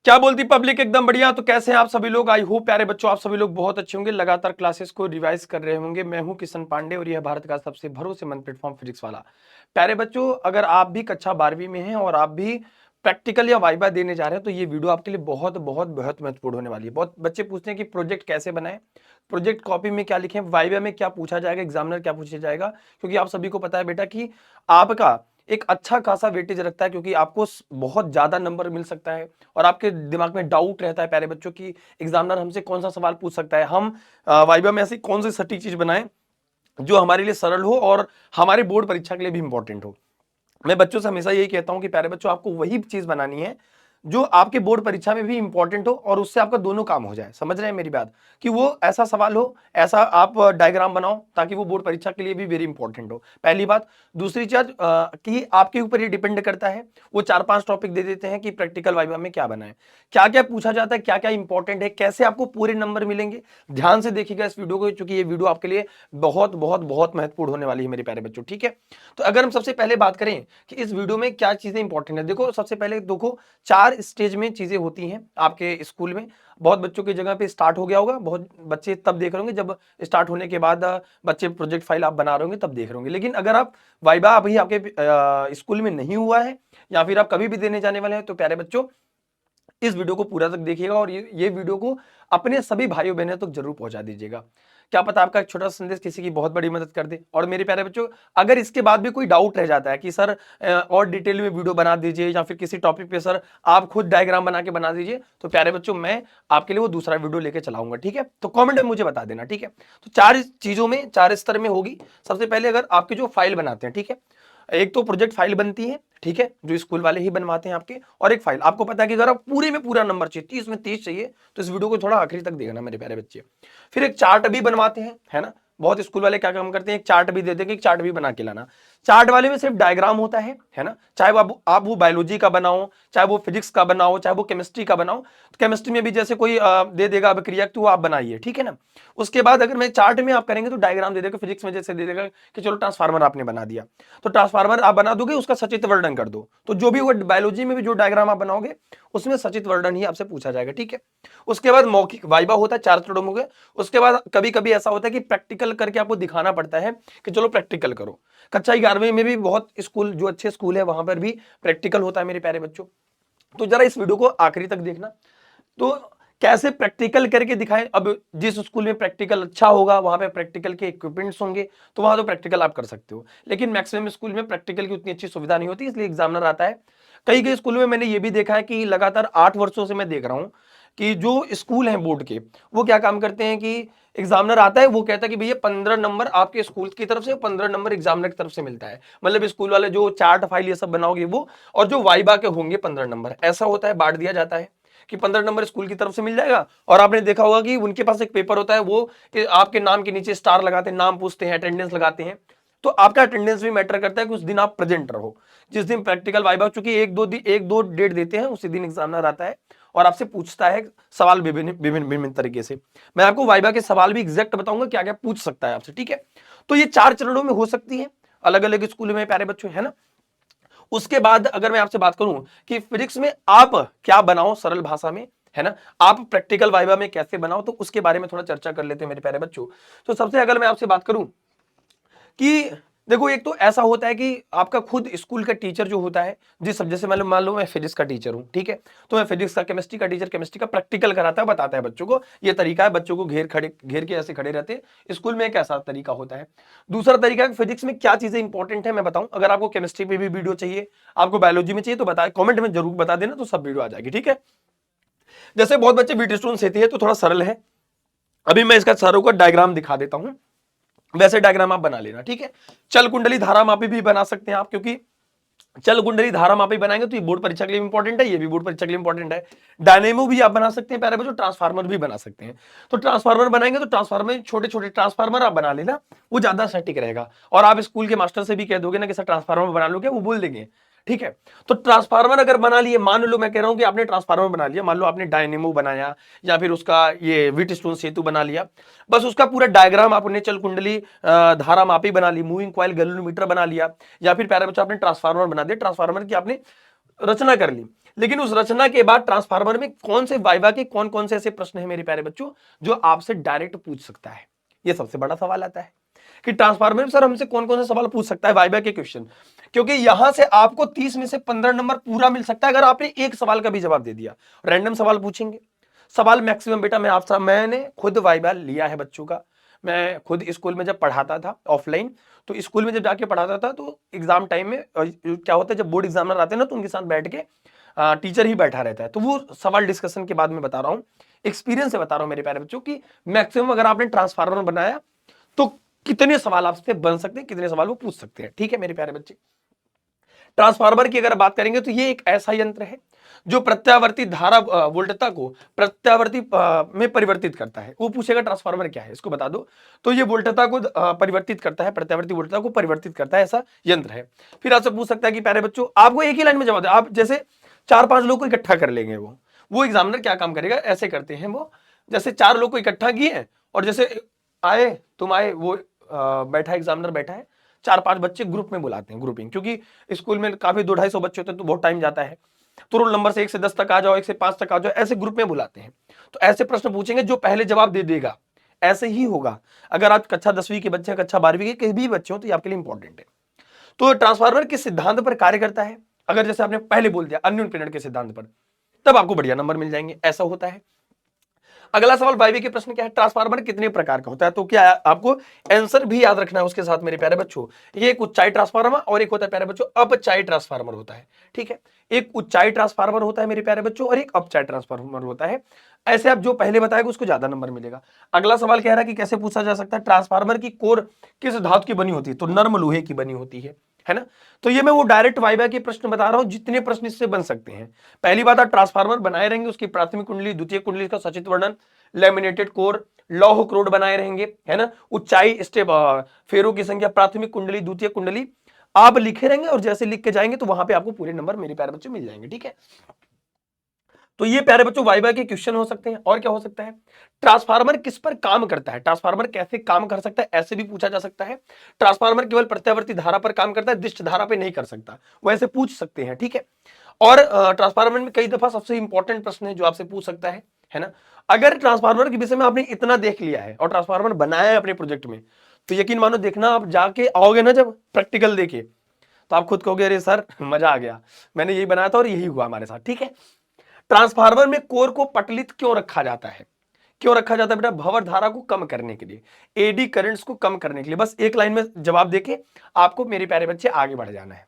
क्या बोलती पब्लिक? एकदम बढ़िया। तो कैसे हैं आप सभी लोग? आई होप प्यारे बच्चों आप सभी लोग बहुत अच्छे होंगे, लगातार क्लासेस को रिवाइज कर रहे होंगे। मैं हूं किशन पांडे और यह भारत का सबसे भरोसेमंद प्लेटफॉर्म फिजिक्स वाला। प्यारे बच्चों, अगर आप भी कक्षा 12वीं में हैं और आप भी प्रैक्टिकल या वाइवा देने जा रहे हैं तो ये वीडियो आपके लिए बहुत बहुत बहुत महत्वपूर्ण होने वाली है। बहुत बच्चे पूछते हैं कि प्रोजेक्ट कैसे बनाएं, प्रोजेक्ट कॉपी में क्या लिखें, वाइवा में क्या पूछा जाएगा, एग्जामिनर क्या पूछा जाएगा। क्योंकि आप सभी को पता है बेटा कि आपका एक अच्छा खासा वेटेज रखता है, क्योंकि आपको बहुत ज्यादा नंबर मिल सकता है और आपके दिमाग में डाउट रहता है प्यारे बच्चों की एग्जामिनर हमसे कौन सा सवाल पूछ सकता है। हम वाइवा में ऐसी कौन सी सटीक चीज बनाएं जो हमारे लिए सरल हो और हमारे बोर्ड परीक्षा के लिए भी इंपॉर्टेंट हो। मैं बच्चों से हमेशा यही कहता हूं कि प्यारे बच्चों आपको वही चीज बनानी है जो आपके बोर्ड परीक्षा में भी इंपॉर्टेंट हो और उससे आपका दोनों काम हो जाए। समझ रहे हैं मेरी बात? कि वो ऐसा सवाल हो, ऐसा आप डायग्राम बनाओ ताकि वो बोर्ड परीक्षा के लिए भी वेरी इंपॉर्टेंट हो। पहली बात। दूसरी चीज कि आपके ऊपर ये डिपेंड करता है, वो 4-5 टॉपिक दे देते हैं कि प्रैक्टिकल वाइवा में क्या बनाए, क्या क्या पूछा जाता है, क्या क्या इंपॉर्टेंट है, कैसे आपको पूरे नंबर मिलेंगे। ध्यान से देखिएगा इस वीडियो को, क्योंकि ये वीडियो आपके लिए बहुत बहुत बहुत महत्वपूर्ण होने वाली है मेरे प्यारे बच्चों। ठीक है, तो अगर हम सबसे पहले बात करें कि इस वीडियो में क्या चीजें इंपॉर्टेंट है, देखो सबसे पहले देखो 4 स्टेज में चीजें होती हैं आपके स्कूल में। बहुत बच्चों की जगह पे स्टार्ट हो गया होगा, बहुत बच्चे तब देख रहे होंगे जब स्टार्ट होने के बाद बच्चे प्रोजेक्ट फाइल आप बना रहे होंगे तब देख रहे होंगे। लेकिन अगर आप वाइवा अभी आपके स्कूल में नहीं हुआ है या फिर आप कभी भी देने जाने वाले हैं तो प्यारे बच्चों इस वीडियो को पूरा तक देखिएगा और ये वीडियो को अपने सभी भाइयों बहनों तक जरूर पहुंचा दीजिएगा। क्या पता आपका एक छोटा संदेश किसी की बहुत बड़ी मदद कर दे। और मेरे प्यारे बच्चों, अगर इसके बाद भी कोई डाउट रह जाता है कि सर और डिटेल में वीडियो बना दीजिए या फिर किसी टॉपिक पे सर आप खुद डायग्राम बना के बना दीजिए, तो प्यारे बच्चों मैं आपके लिए वो दूसरा वीडियो लेके चलाऊंगा। ठीक है, तो कॉमेंट में मुझे बता देना। ठीक है, तो 4 चीजों में 4 स्तर में होगी। सबसे पहले अगर आपके जो फाइल बनाते हैं, ठीक है, एक तो प्रोजेक्ट फाइल बनती है, ठीक है, जो स्कूल वाले ही बनवाते हैं आपके, और एक फाइल आपको पता है कि अगर आप पूरे में पूरा नंबर चाहिए, 30 में 30 चाहिए, तो इस वीडियो को थोड़ा आखिरी तक देखना मेरे प्यारे बच्चे। फिर एक चार्ट भी बनवाते हैं, है ना। बहुत स्कूल वाले क्या काम करते हैं, एक चार्ट भी देते हैं कि एक चार्ट भी बना के लाना। चार्ट वाले में सिर्फ डायग्राम होता है ना। चाहे वो आप वो बायोलॉजी का बनाओ, चाहे वो फिजिक्स का बनाओ, चाहे वो केमिस्ट्री का बनाओ, तो केमिस्ट्री में भी जैसे कोई दे देगा अभिक्रिया तो वो आप बनाइए, ठीक है ना। उसके बाद अगर मैं चार्ट में आप करेंगे तो डायग्राम दे देगा, फिजिक्स में जैसे दे देगा कि चलो ट्रांसफार्मर आपने बना दिया, तो ट्रांसफार्मर आप बना दोगे, उसका सचित्र वर्णन कर दो। तो जो भी वो बायोलॉजी में भी जो डायग्राम आप बनाओगे उसमें सचित्र वर्णन ही आपसे पूछा जाएगा, ठीक है। उसके बाद मौखिक वाइवा होता है 4 चरणों में। उसके बाद कभी कभी ऐसा होता है कि प्रैक्टिकल करके आपको दिखाना पड़ता है कि चलो प्रैक्टिकल करो। कक्षा 11वीं में भी बहुत स्कूल जो अच्छे स्कूल है वहां पर भी प्रैक्टिकल होता है मेरे प्यारे बच्चों। तो जरा इस वीडियो को आखिरी तक देखना। तो कैसे प्रैक्टिकल करके दिखाएं। अब जिस स्कूल में प्रैक्टिकल अच्छा होगा वहां पे प्रैक्टिकल के इक्विपमेंट्स होंगे, तो वहां तो प्रैक्टिकल आप कर सकते हो। लेकिन मैक्सिमम स्कूल में प्रैक्टिकल की उतनी अच्छी सुविधा नहीं होती, इसलिए एग्जामिनर आता है। कई कई स्कूलों में मैंने ये भी देखा है कि लगातार 8 वर्षों से मैं देख रहा हूं कि जो स्कूल हैं बोर्ड के, वो क्या काम करते हैं कि एग्जामिनर आता है, वो कहता है कि भैया 15 नंबर आपके स्कूल की तरफ से, 15 नंबर एग्जामिनर की तरफ से मिलता है। मतलब स्कूल वाले जो चार्ट फाइल ये सब बनाओगे वो, और जो वाइबा के होंगे 15 नंबर, ऐसा होता है, बांट दिया जाता है कि 15 नंबर स्कूल की तरफ से मिल जाएगा। और आपने देखा होगा कि उनके पास एक पेपर होता है, वो कि आपके नाम के नीचे स्टार लगाते हैं, नाम पूछते हैं, अटेंडेंस लगाते हैं। तो आपका अटेंडेंस भी मैटर करता है कि उस दिन आप प्रेजेंट रहो। जिस दिन प्रैक्टिकल वाइबा, चूंकि एक दो डेट देते हैं, उसी दिन एग्जामिनर आता है और आपसे पूछता है सवाल विभिन्न विभिन्न विभिन्न तरीके से। मैं आपको वाइबा के सवाल भी एग्जैक्ट बताऊंगा क्या क्या पूछ सकता है आपसे, ठीक है। तो ये 4 चरणों में हो सकती है अलग अलग स्कूल में प्यारे बच्चों, है ना। उसके बाद अगर मैं आपसे बात करूं कि फिजिक्स में आप क्या बनाओ सरल भाषा में, है ना, आप प्रैक्टिकल वाइवा में कैसे बनाओ, तो उसके बारे में थोड़ा चर्चा कर लेते हैं मेरे प्यारे बच्चों। तो सबसे अगर मैं आपसे बात करूं कि देखो, एक तो ऐसा होता है कि आपका खुद स्कूल का टीचर जो होता है, जिस सब, जैसे मान लो मैं फिजिक्स का टीचर हूं, ठीक है, तो मैं फिजिक्स का, केमिस्ट्री का टीचर केमिस्ट्री का प्रैक्टिकल कराता है, बताता है बच्चों को। ये तरीका है, बच्चों को घेर के ऐसे खड़े रहते हैं। स्कूल में एक ऐसा तरीका होता है। दूसरा तरीका है फिजिक्स में क्या चीजें इंपॉर्टेंट है मैं बताऊं। अगर आपको केमिस्ट्री में भी वीडियो चाहिए, आपको बायोलॉजी में चाहिए, तो बताए कॉमेंट में जरूर बता देना, तो सब वीडियो आ जाएगी, ठीक है। जैसे बहुत बच्चे वीडियो स्टूडेंट्स होती है तो थोड़ा सरल है। अभी मैं इसका सारों का डायग्राम दिखा देता हूं, वैसे डायग्राम आप बना लेना, ठीक है। चल कुंडली धारा मापी भी बना सकते हैं आप, क्योंकि चल कुंडली धारा मापी बनाएंगे तो ये बोर्ड परीक्षा के लिए इंपॉर्टेंट है, ये भी बोर्ड परीक्षा के लिए इंपॉर्टेंट है। डायनेमो भी आप बना सकते हैं प्यारे बच्चों, ट्रांसफार्मर भी बना सकते हैं। तो ट्रांसफार्मर बनाएंगे तो ट्रांसफार्मर में छोटे छोटे ट्रांसफार्मर आप बना लेना, वो ज्यादा सटीक रहेगा। और आप स्कूल के मास्टर से भी कह दोगे ना कि सर ट्रांसफार्मर बना लो क्या, वो बोल देंगे, ठीक है। तो ट्रांसफार्मर अगर बना लिए, मान लो मैं कह रहा हूं कि आपने ट्रांसफार्मर बना लिया, मान लो आपने डायनेमो बनाया या फिर उसका ये व्हीटस्टोन सेतु बना लिया, बस उसका पूरा डायग्राम आपने चल कुंडली धारा मापी बना ली, मूविंग कॉइल गैल्वेनोमीटर बना लिया, या फिर प्यारे बच्चों आपने ट्रांसफार्मर बना दिया, ट्रांसफार्मर की आपने रचना कर ली। लेकिन उस रचना के बाद ट्रांसफार्मर में कौन से वाइवा के कौन कौन से ऐसे प्रश्न है मेरे प्यारे बच्चों जो आपसे डायरेक्ट पूछ सकता है, ये सबसे बड़ा सवाल आता है कि ट्रांसफार्मर में सर हमसे कौन कौन से सवाल पूछ सकता है वाइवा के क्वेश्चन, क्योंकि यहां से आपको 30 में से 15 नंबर पूरा मिल सकता है अगर आपने एक सवाल का भी जवाब दे दिया। रैंडम सवाल पूछेंगे, सवाल मैक्सिमम बेटा मैंने खुद वाइवा लिया है बच्चों का, मैं खुद स्कूल में जब पढ़ाता था ऑफलाइन, तो स्कूल में जब जाके पढ़ाता था तो एग्जाम टाइम में क्या होता है जब बोर्ड एग्जामिनर आते हैं ना तो उनके साथ बैठ के टीचर ही बैठा रहता है, तो वो सवाल डिस्कशन के बाद में बता रहा हूँ, एक्सपीरियंस से बता रहा हूँ मेरे प्यारे बच्चों की मैक्सिमम अगर आपने ट्रांसफार्मर बनाया तो कितने सवाल आपसे बन सकते हैं, कितने सवाल वो पूछ सकते हैं। ठीक है मेरे प्यारे बच्चे, ट्रांसफार्मर की अगर बात करेंगे तो ये एक ऐसा यंत्र है जो प्रत्यावर्ती धारा वोल्टता को प्रत्यावर्ती में परिवर्तित करता है। वो पूछेगा ट्रांसफार्मर क्या है, इसको बता दो, तो ये वोल्टता को परिवर्तित करता है, प्रत्यावर्ती वोल्टता को परिवर्तित करता है, ऐसा यंत्र है। फिर आपसे पूछ सकता है कि प्यारे बच्चों आपको एक ही लाइन में जवाब दे, आप जैसे 4-5 लोग को इकट्ठा कर लेंगे, वो एग्जामिनर क्या काम करेगा, ऐसे करते हैं वो, जैसे 4 लोग को इकट्ठा किए और जैसे आए तुम आए, वो बैठा एग्जामिनर बैठा है, 4-5 बच्चे ग्रुप में बुलाते हैं, ग्रुपिंग, क्योंकि स्कूल में काफी 200-250 बच्चे होते हैं तो बहुत टाइम जाता है, तो रोल नंबर से 1 से 10 तक आ जाओ, 1 से 5 तक आ जाओ, ऐसे ग्रुप में बुलाते हैं। तो ऐसे प्रश्न पूछेंगे जो पहले जवाब दे देगा, ऐसे ही होगा। अगर आप कक्षा 10वीं के बच्चे, कक्षा 12वीं के भी बच्चे हो तो ये आपके लिए इंपॉर्टेंट है। तो ट्रांसफार्मर किस सिद्धांत पर कार्य करता है, अगर जैसे आपने पहले बोल दिया अन्योन प्रेरण के सिद्धांत पर, तब आपको बढ़िया नंबर मिल जाएंगे, ऐसा होता है। अगला सवाल वायवीय के प्रश्न क्या है, ट्रांसफार्मर कितने प्रकार का होता है, तो क्या आपको आंसर भी याद रखना है उसके साथ मेरे प्यारे बच्चों। ये एक ऊंचाई ट्रांसफार्मर और एक होता है प्यारे बच्चों अपचाई ट्रांसफार्मर होता है। ठीक है, एक ऊंचाई ट्रांसफार्मर होता है मेरे प्यारे बच्चों और एक अपचाई ट्रांसफार्मर होता है। ऐसे आप जो पहले बताएगा उसको ज्यादा नंबर मिलेगा। अगला सवाल कह रहा है कि कैसे पूछा जा सकता है, ट्रांसफार्मर की कोर किस धातु की बनी होती है, तो नर्म लोहे की बनी होती है ना। तो ये मैं वो डायरेक्ट वाइवा के प्रश्न बता रहा हूं जितने प्रश्न इससे बन सकते हैं। पहली बात, आप ट्रांसफार्मर बनाए रहेंगे, उसकी प्राथमिक कुंडली द्वितीय कुंडली का सचित्र वर्णन, लेमिनेटेड कोर, लौह क्रोड बनाए रहेंगे, है ना, ऊंचाई, स्टेप, फेरों की संख्या, प्राथमिक कुंडली द्वितीय कुंडली आप लिखे रहेंगे और जैसे लिख के जाएंगे तो वहां पे आपको पूरे नंबर मेरे प्यारे बच्चों मिल जाएंगे। ठीक है, तो ये प्यारे बच्चों वाइवा के क्वेश्चन हो सकते हैं। और क्या हो सकता है, ट्रांसफार्मर किस पर काम करता है, ट्रांसफार्मर कैसे काम कर सकता है, ऐसे भी पूछा जा सकता है। ट्रांसफार्मर केवल प्रत्यावर्ती धारा पर काम करता है, दिष्ट धारा पे नहीं कर सकता, वो ऐसे पूछ सकते हैं। ठीक है, और ट्रांसफार्मर में कई दफा सबसे इंपॉर्टेंट प्रश्न है जो आपसे पूछ सकता है ना। अगर ट्रांसफार्मर के विषय में आपने इतना देख लिया है और ट्रांसफार्मर बनाया है अपने प्रोजेक्ट में, तो यकीन मानो देखना, आप जाके आओगे ना जब प्रैक्टिकल देके, तो आप खुद कहोगे अरे सर मजा आ गया, मैंने यही बनाया था और यही हुआ हमारे साथ। ठीक है, ट्रांसफार्मर में कोर को पटलित क्यों रखा जाता है, क्यों रखा जाता है बेटा, भंवर धारा को कम करने के लिए, एडी करंट्स को कम करने के लिए। बस एक लाइन में जवाब देके आपको मेरे प्यारे बच्चे आगे बढ़ जाना है।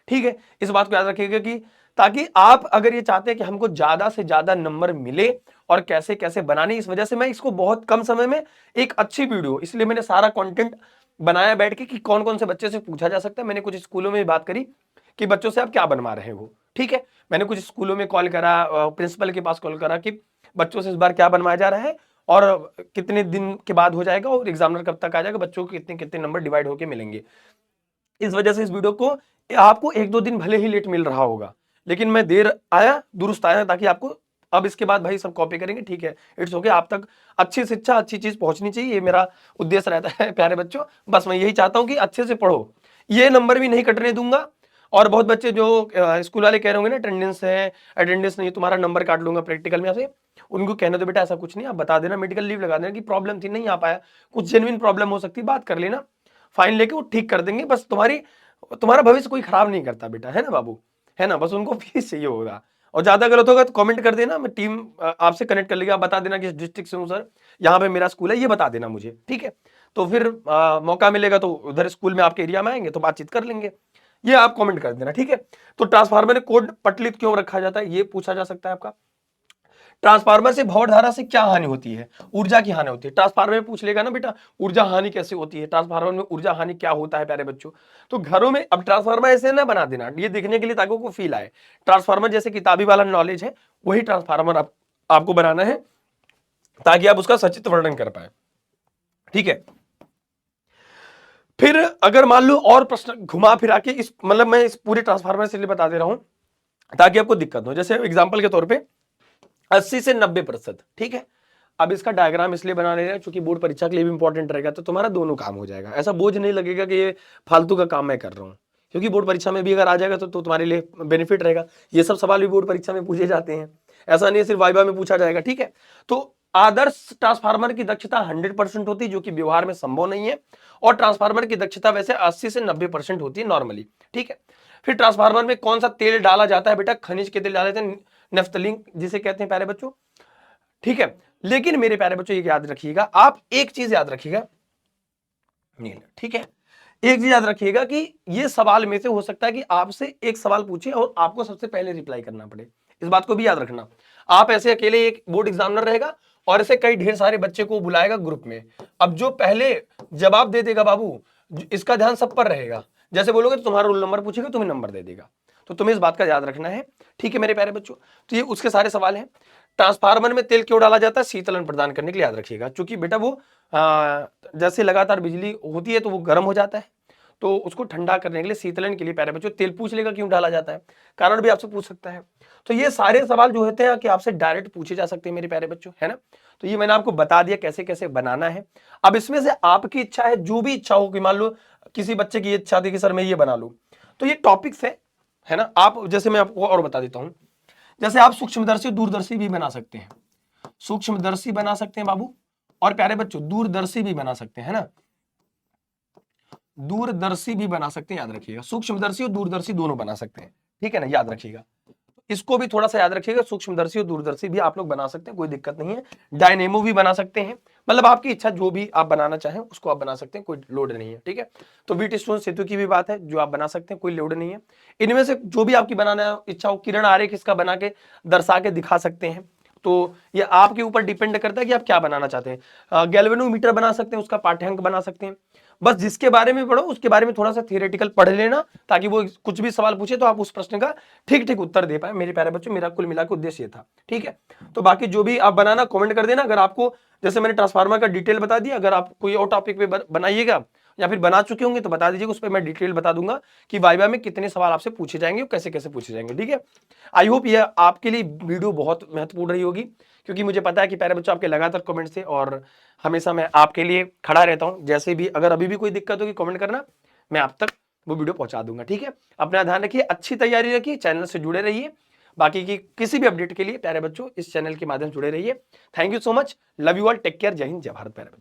ठीक है, इस बात को याद रखिएगा कि ताकि आप अगर ये चाहते हैं कि हमको ज्यादा से ज्यादा नंबर मिले और कैसे कैसे बनाने, इस वजह से मैं इसको बहुत कम समय में एक अच्छी वीडियो, इसलिए मैंने सारा कंटेंट बनाया बैठ के कि कौन कौन से बच्चे से पूछा जा सकता है। मैंने कुछ स्कूलों में बात करी कि बच्चों से आप क्या बनवा रहे हो। ठीक है, मैंने कुछ स्कूलों में कॉल करा, प्रिंसिपल के पास कॉल करा कि बच्चों से इस बार क्या बनवाया जा रहा है और कितने दिन के बाद हो जाएगा और एग्जामिनर कब तक आ जाएगा, बच्चों को कितने कितने नंबर डिवाइड होके मिलेंगे। इस वजह से इस वीडियो को आपको 1-2 दिन भले ही लेट मिल रहा होगा, लेकिन मैं देर आया दुरुस्त आया, ताकि आपको अब इसके बाद भाई सब कॉपी करेंगे। ठीक है, इट्स ओके, आप तक अच्छी शिक्षा अच्छी चीज पहुंचनी चाहिए, ये मेरा उद्देश्य रहता है प्यारे बच्चों। बस मैं यही चाहता हूं कि अच्छे से पढ़ो, ये नंबर भी नहीं कटने दूंगा। और बहुत बच्चे जो स्कूल वाले कह रहे होंगे ना अटेंडेंस है, अटेंडेंस नहीं, तुम्हारा नंबर काट लूंगा प्रैक्टिकल में से, उनको कहना तो बेटा ऐसा कुछ नहीं, आप बता देना, मेडिकल लीव लगा देना कि प्रॉब्लम थी नहीं आ पाया, कुछ जेन्युइन प्रॉब्लम हो सकती है, बात कर लेना, फाइन लेके वो ठीक कर देंगे। बस तुम्हारा भविष्य कोई खराब नहीं करता बेटा, है ना बाबू, है ना, बस उनको फीस चाहिए होगा। और ज्यादा गलत होगा तो कमेंट कर देना, मैं टीम आपसे कनेक्ट कर लेगी, आप बता देना कि डिस्ट्रिक्ट से हूँ सर, यहाँ पे मेरा स्कूल है, ये बता देना मुझे। ठीक है, तो फिर मौका मिलेगा तो उधर स्कूल में आपके एरिया में आएंगे तो बातचीत कर लेंगे, ये आप कमेंट कर देना। ठीक है, तो ट्रांसफार्मर में कोड पटलित क्यों रखा जाता है, ये पूछा जा सकता है आपका। ट्रांसफार्मर से भंवर धारा से क्या हानि होती है, ऊर्जा की हानि होती है। ट्रांसफार्मर में पूछ लेगा ना बेटा ऊर्जा हानि कैसे होती है, ट्रांसफार्मर में ऊर्जा हानि क्या होता है प्यारे बच्चों। तो घरों में अब ट्रांसफार्मर ऐसे ना बना देना, ये देखने के लिए ताकि को फील आए, ट्रांसफार्मर जैसे किताबी वाला नॉलेज है वही ट्रांसफार्मर आपको बनाना है ताकि आप उसका सचित्र वर्णन कर पाए। ठीक है, फिर अगर मान लो और प्रश्न घुमा फिरा के इस मतलब मैं इस पूरे ट्रांसफार्मर से बता दे रहा हूं ताकि आपको दिक्कत हो, जैसे एग्जांपल के तौर पे 80 से 90%। ठीक है, अब इसका डायग्राम इसलिए बना रहे हैं क्योंकि बोर्ड परीक्षा के लिए भी इंपॉर्टेंट रहेगा, तो तुम्हारा दोनों काम हो जाएगा, ऐसा बोझ नहीं लगेगा कि ये फालतू का काम मैं कर रहा हूं, क्योंकि बोर्ड परीक्षा में भी अगर आ जाएगा तो तुम्हारे लिए बेनिफिट रहेगा। ये सब सवाल भी बोर्ड परीक्षा में पूछे जाते हैं, ऐसा नहीं है सिर्फ वाइवा में पूछा जाएगा, ठीक है। तो आदर्श ट्रांसफार्मर की दक्षता 100% होती है, जो कि व्यवहार में संभव नहीं है, और ट्रांसफार्मर की दक्षता वैसे 80 से 90% होती है नॉर्मली, ठीक है। फिर ट्रांसफार्मर में कौन सा तेल डाला जाता है बेटा? खनिज के तेल डाले जाते हैं, नेफ्थलीन जिसे कहते हैं प्यारे बच्चों, ठीक है। लेकिन मेरे प्यारे बच्चों ये याद रखिएगा, आप एक चीज याद रखिएगा, ठीक है, एक चीज याद रखिएगा कि ये सवाल में से हो सकता है कि आपसे एक सवाल पूछे और आपको सबसे पहले रिप्लाई करना पड़े, इस बात को भी याद रखना। आप ऐसे अकेले एक बोर्ड एग्जामिनर रहेगा और ऐसे कई ढेर सारे बच्चे को बुलाएगा ग्रुप में, अब जो पहले जवाब दे देगा बाबू, इसका ध्यान सब पर रहेगा, जैसे बोलोगे तो तुम्हारा रोल नंबर पूछेगा, तुम्हें नंबर दे देगा, तो तुम्हें इस बात का याद रखना है, ठीक है मेरे प्यारे बच्चों। तो ये उसके सारे सवाल हैं। ट्रांसफार्मर में तेल क्यों डाला जाता है? शीतलन प्रदान करने के लिए, याद रखिएगा, क्योंकि बेटा वो जैसे लगातार बिजली होती है तो वो गर्म हो जाता है, तो उसको ठंडा करने के लिए, शीतलन के लिए प्यारे बच्चों तेल पूछ लेगा क्यों डाला जाता है, कारण भी आपसे पूछ सकता है। तो ये सारे सवाल जो होते हैं कि आपसे डायरेक्ट पूछे जा सकते हैं मेरे प्यारे बच्चों, है ना। तो ये मैंने आपको बता दिया कैसे कैसे बनाना है। अब इसमें से आपकी इच्छा है, जो भी इच्छा हो, कि मान लो किसी बच्चे की इच्छा थी कि सर मैं ये बना लूं, तो ये टॉपिक्स है ना। आप जैसे मैं आपको और बता देता हूं, जैसे आप सूक्ष्मदर्शी दूरदर्शी भी बना सकते हैं, सूक्ष्मदर्शी बना सकते हैं बाबू, और प्यारे बच्चों दूरदर्शी भी बना सकते हैं, है ना, दूरदर्शी भी बना सकते हैं, याद रखिएगा, सूक्ष्मदर्शी और दूरदर्शी दोनों बना सकते हैं, ठीक है ना, याद रखिएगा। इसको भी थोड़ा सा याद रखिएगा, सूक्ष्मदर्शी और दूरदर्शी भी आप लोग बना सकते हैं, कोई दिक्कत नहीं है। डायनेमो भी बना सकते हैं, मतलब आपकी इच्छा, जो भी आप बनाना चाहें उसको आप बना सकते हैं, कोई लोड नहीं है, ठीक है। तो व्हीटस्टोन सेतु की भी बात है, जो आप बना सकते हैं, कोई लोड नहीं है। इनमें से जो भी आपकी बनाना इच्छा हो, किरण आरेख इसका बना के दर्शा के दिखा सकते हैं, तो ये आपके ऊपर डिपेंड करता है कि आप क्या बनाना चाहते हैं। गैल्वेनोमीटर बना सकते हैं, उसका पाठ्यांक बना सकते हैं। बस जिसके बारे में पढ़ो उसके बारे में थोड़ा सा थियोरेटिकल पढ़ लेना, ताकि वो कुछ भी सवाल पूछे तो आप उस प्रश्न का ठीक ठीक उत्तर दे पाए मेरे प्यारे बच्चों। मेरा कुल मिला के उद्देश्य ये था, ठीक है। तो बाकी जो भी आप बनाना कमेंट कर देना, अगर आपको जैसे मैंने ट्रांसफार्मर का डिटेल बता दिया, अगर आप कोई और टॉपिक पे बनाइएगा या फिर बना चुके होंगे तो बता दीजिएगा, उस पर मैं डिटेल बता दूंगा कि वाइवा में कितने सवाल आपसे पूछे जाएंगे और कैसे कैसे पूछे जाएंगे, ठीक है। आई होप ये आपके लिए वीडियो बहुत महत्वपूर्ण रही होगी, क्योंकि मुझे पता है कि प्यारे बच्चों आपके लगातार कमेंट से, और हमेशा मैं आपके लिए खड़ा रहता हूं, जैसे भी अगर अभी भी कोई दिक्कत होगी कमेंट करना, मैं आप तक वो वीडियो पहुंचा दूंगा, ठीक है। अपना ध्यान रखिए, अच्छी तैयारी रखिए, चैनल से जुड़े रहिए, बाकी की किसी भी अपडेट के लिए प्यारे बच्चों इस चैनल के माध्यम से जुड़े रहिए। Thank you so much, love you all, take care, जय हिंद जय भारत प्यारे बच्चों।